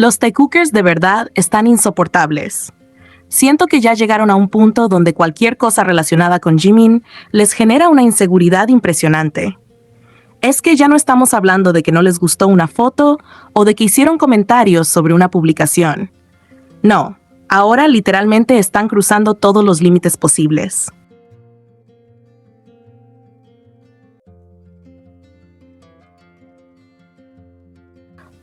Los Taekookers de verdad están insoportables. Siento que ya llegaron a un punto donde cualquier cosa relacionada con Jimin les genera una inseguridad impresionante. Es que ya no estamos hablando de que no les gustó una foto o de que hicieron comentarios sobre una publicación. No, ahora literalmente están cruzando todos los límites posibles.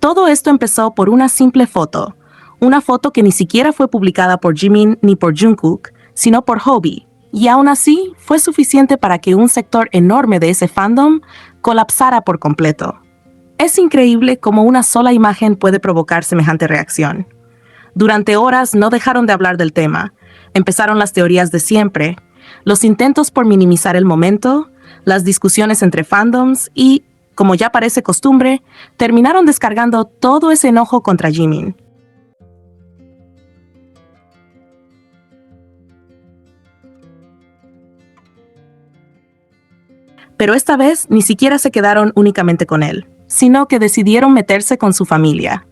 Todo esto empezó por una simple foto. Una foto que ni siquiera fue publicada por Jimin ni por Jungkook, sino por Hobi. Y aún así, fue suficiente para que un sector enorme de ese fandom colapsara por completo. Es increíble cómo una sola imagen puede provocar semejante reacción. Durante horas no dejaron de hablar del tema. Empezaron las teorías de siempre, los intentos por minimizar el momento, las discusiones entre fandoms y, como ya parece costumbre, terminaron descargando todo ese enojo contra Jimin. Pero esta vez ni siquiera se quedaron únicamente con él, sino que decidieron meterse con su familia.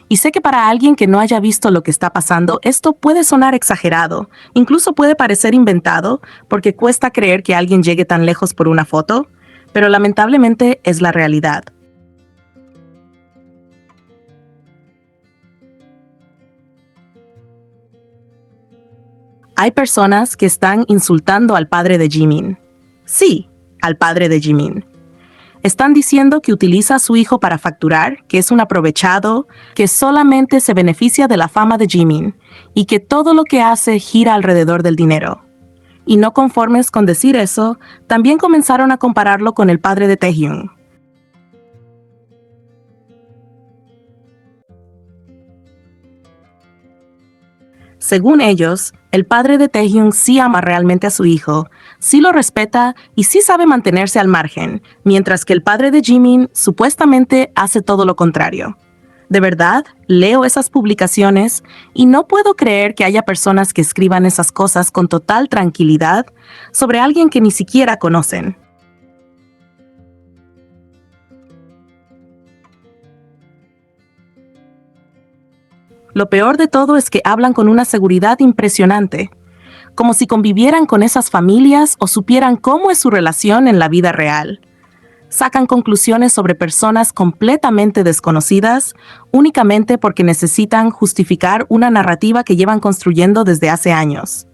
Y sé que para alguien que no haya visto lo que está pasando, esto puede sonar exagerado, incluso puede parecer inventado, porque cuesta creer que alguien llegue tan lejos por una foto, pero lamentablemente es la realidad. Hay personas que están insultando al padre de Jimin. Sí, al padre de Jimin. Están diciendo que utiliza a su hijo para facturar, que es un aprovechado, que solamente se beneficia de la fama de Jimin y que todo lo que hace gira alrededor del dinero. Y no conformes con decir eso, también comenzaron a compararlo con el padre de Taehyung. Según ellos, el padre de Taehyung sí ama realmente a su hijo, sí lo respeta y sí sabe mantenerse al margen, mientras que el padre de Jimin supuestamente hace todo lo contrario. De verdad, leo esas publicaciones y no puedo creer que haya personas que escriban esas cosas con total tranquilidad sobre alguien que ni siquiera conocen. Lo peor de todo es que hablan con una seguridad impresionante, como si convivieran con esas familias o supieran cómo es su relación en la vida real. Sacan conclusiones sobre personas completamente desconocidas únicamente porque necesitan justificar una narrativa que llevan construyendo desde hace años.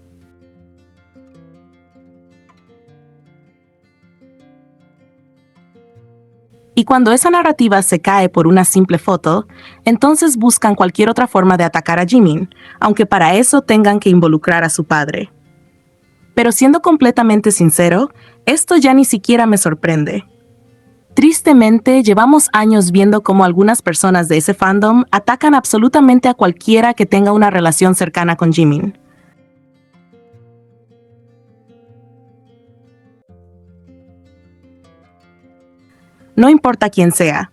Y cuando esa narrativa se cae por una simple foto, entonces buscan cualquier otra forma de atacar a Jimin, aunque para eso tengan que involucrar a su padre. Pero siendo completamente sincero, esto ya ni siquiera me sorprende. Tristemente, llevamos años viendo cómo algunas personas de ese fandom atacan absolutamente a cualquiera que tenga una relación cercana con Jimin. No importa quién sea.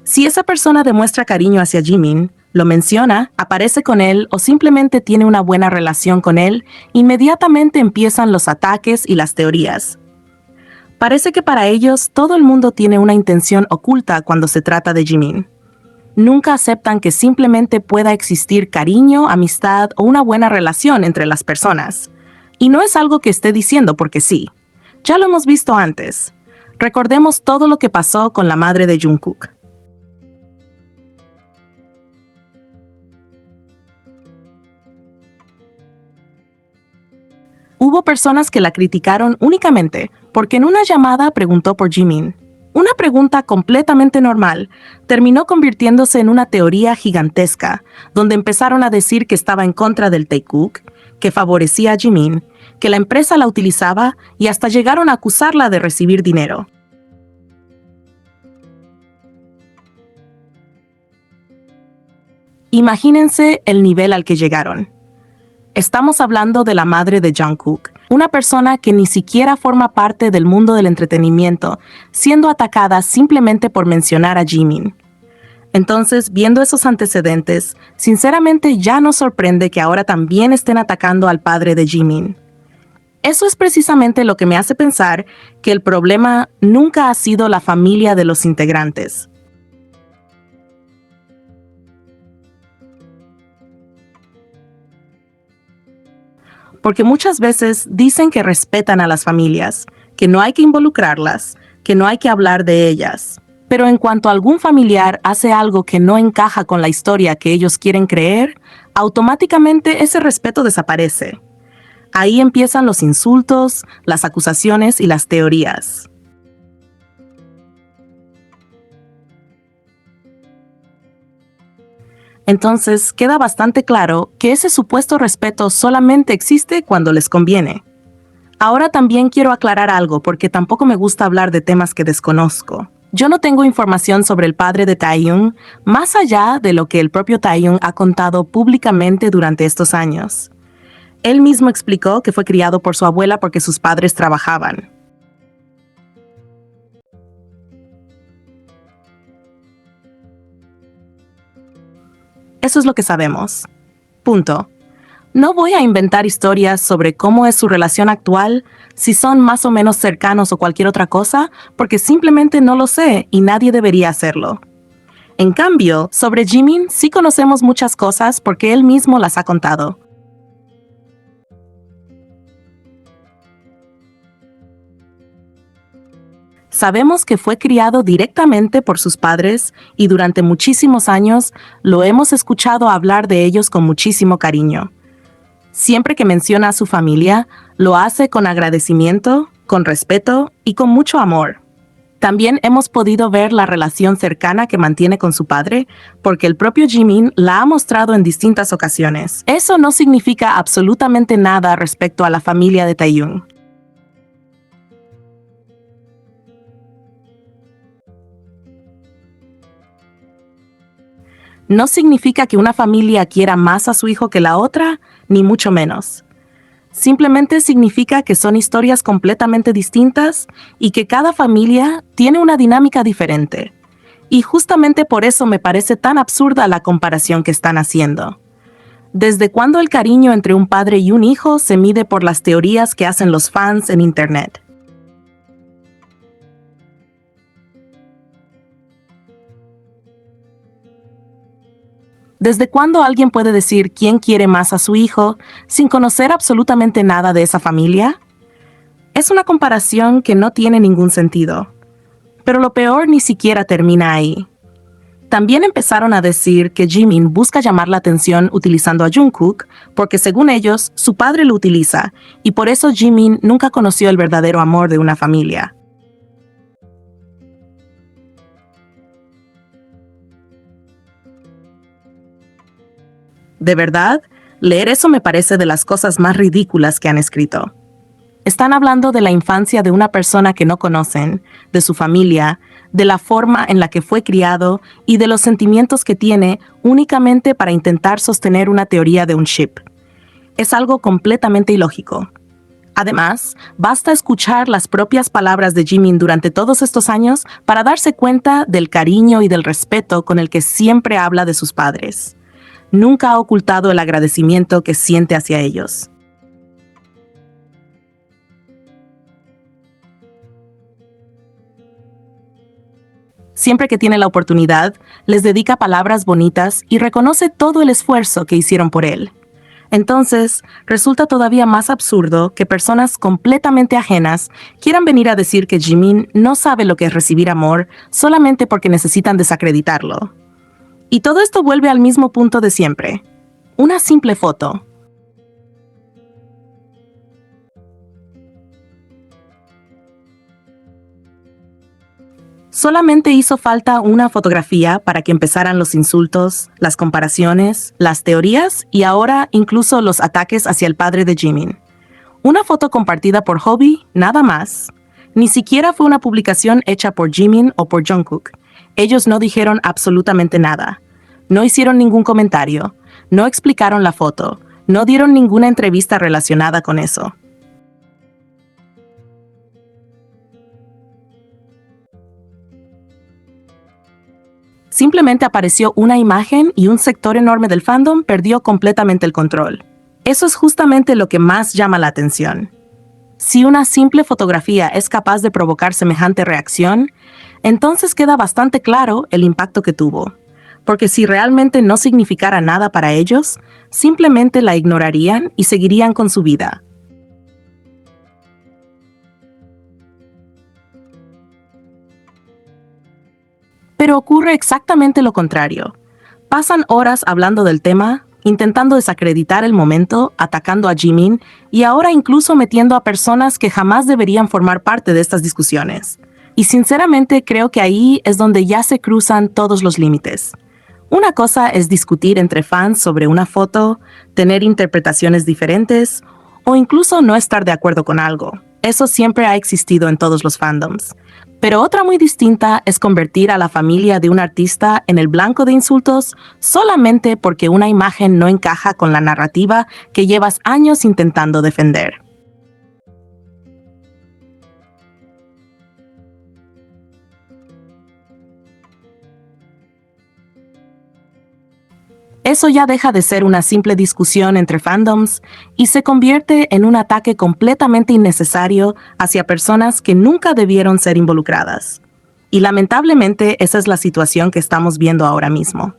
Si esa persona demuestra cariño hacia Jimin, lo menciona, aparece con él o simplemente tiene una buena relación con él, inmediatamente empiezan los ataques y las teorías. Parece que para ellos todo el mundo tiene una intención oculta cuando se trata de Jimin. Nunca aceptan que simplemente pueda existir cariño, amistad o una buena relación entre las personas. Y no es algo que esté diciendo porque sí. Ya lo hemos visto antes. Recordemos todo lo que pasó con la madre de Jungkook. Hubo personas que la criticaron únicamente porque en una llamada preguntó por Jimin. Una pregunta completamente normal terminó convirtiéndose en una teoría gigantesca, donde empezaron a decir que estaba en contra del Taekook, que favorecía a Jimin, que la empresa la utilizaba y hasta llegaron a acusarla de recibir dinero. Imagínense el nivel al que llegaron. Estamos hablando de la madre de Jungkook, una persona que ni siquiera forma parte del mundo del entretenimiento, siendo atacada simplemente por mencionar a Jimin. Entonces, viendo esos antecedentes, sinceramente ya nos sorprende que ahora también estén atacando al padre de Jimin. Eso es precisamente lo que me hace pensar que el problema nunca ha sido la familia de los integrantes. Porque muchas veces dicen que respetan a las familias, que no hay que involucrarlas, que no hay que hablar de ellas. Pero en cuanto algún familiar hace algo que no encaja con la historia que ellos quieren creer, automáticamente ese respeto desaparece. Ahí empiezan los insultos, las acusaciones y las teorías. Entonces, queda bastante claro que ese supuesto respeto solamente existe cuando les conviene. Ahora también quiero aclarar algo porque tampoco me gusta hablar de temas que desconozco. Yo no tengo información sobre el padre de Taeyong, más allá de lo que el propio Taeyong ha contado públicamente durante estos años. Él mismo explicó que fue criado por su abuela porque sus padres trabajaban. Eso es lo que sabemos. Punto. No voy a inventar historias sobre cómo es su relación actual, si son más o menos cercanos o cualquier otra cosa, porque simplemente no lo sé y nadie debería hacerlo. En cambio, sobre Jimin sí conocemos muchas cosas porque él mismo las ha contado. Sabemos que fue criado directamente por sus padres y durante muchísimos años lo hemos escuchado hablar de ellos con muchísimo cariño. Siempre que menciona a su familia, lo hace con agradecimiento, con respeto y con mucho amor. También hemos podido ver la relación cercana que mantiene con su padre, porque el propio Jimin la ha mostrado en distintas ocasiones. Eso no significa absolutamente nada respecto a la familia de Taeyong. No significa que una familia quiera más a su hijo que la otra, ni mucho menos. Simplemente significa que son historias completamente distintas y que cada familia tiene una dinámica diferente. Y justamente por eso me parece tan absurda la comparación que están haciendo. ¿Desde cuándo el cariño entre un padre y un hijo se mide por las teorías que hacen los fans en Internet? ¿Desde cuándo alguien puede decir quién quiere más a su hijo sin conocer absolutamente nada de esa familia? Es una comparación que no tiene ningún sentido. Pero lo peor ni siquiera termina ahí. También empezaron a decir que Jimin busca llamar la atención utilizando a Jungkook porque según ellos, su padre lo utiliza y por eso Jimin nunca conoció el verdadero amor de una familia. De verdad, leer eso me parece de las cosas más ridículas que han escrito. Están hablando de la infancia de una persona que no conocen, de su familia, de la forma en la que fue criado y de los sentimientos que tiene únicamente para intentar sostener una teoría de un ship. Es algo completamente ilógico. Además, basta escuchar las propias palabras de Jimin durante todos estos años para darse cuenta del cariño y del respeto con el que siempre habla de sus padres. Nunca ha ocultado el agradecimiento que siente hacia ellos. Siempre que tiene la oportunidad, les dedica palabras bonitas y reconoce todo el esfuerzo que hicieron por él. Entonces, resulta todavía más absurdo que personas completamente ajenas quieran venir a decir que Jimin no sabe lo que es recibir amor solamente porque necesitan desacreditarlo. Y todo esto vuelve al mismo punto de siempre. Una simple foto. Solamente hizo falta una fotografía para que empezaran los insultos, las comparaciones, las teorías y ahora incluso los ataques hacia el padre de Jimin. Una foto compartida por Hobby, nada más. Ni siquiera fue una publicación hecha por Jimin o por Jungkook. Ellos no dijeron absolutamente nada. No hicieron ningún comentario, no explicaron la foto, no dieron ninguna entrevista relacionada con eso. Simplemente apareció una imagen y un sector enorme del fandom perdió completamente el control. Eso es justamente lo que más llama la atención. Si una simple fotografía es capaz de provocar semejante reacción, entonces queda bastante claro el impacto que tuvo. porque si realmente no significara nada para ellos, simplemente la ignorarían y seguirían con su vida. Pero ocurre exactamente lo contrario. Pasan horas hablando del tema, intentando desacreditar el momento, atacando a Jimin y ahora incluso metiendo a personas que jamás deberían formar parte de estas discusiones. Y sinceramente creo que ahí es donde ya se cruzan todos los límites. Una cosa es discutir entre fans sobre una foto, tener interpretaciones diferentes o incluso no estar de acuerdo con algo. Eso siempre ha existido en todos los fandoms. Pero otra muy distinta es convertir a la familia de un artista en el blanco de insultos solamente porque una imagen no encaja con la narrativa que llevas años intentando defender. Eso ya deja de ser una simple discusión entre fandoms y se convierte en un ataque completamente innecesario hacia personas que nunca debieron ser involucradas. Y lamentablemente esa es la situación que estamos viendo ahora mismo.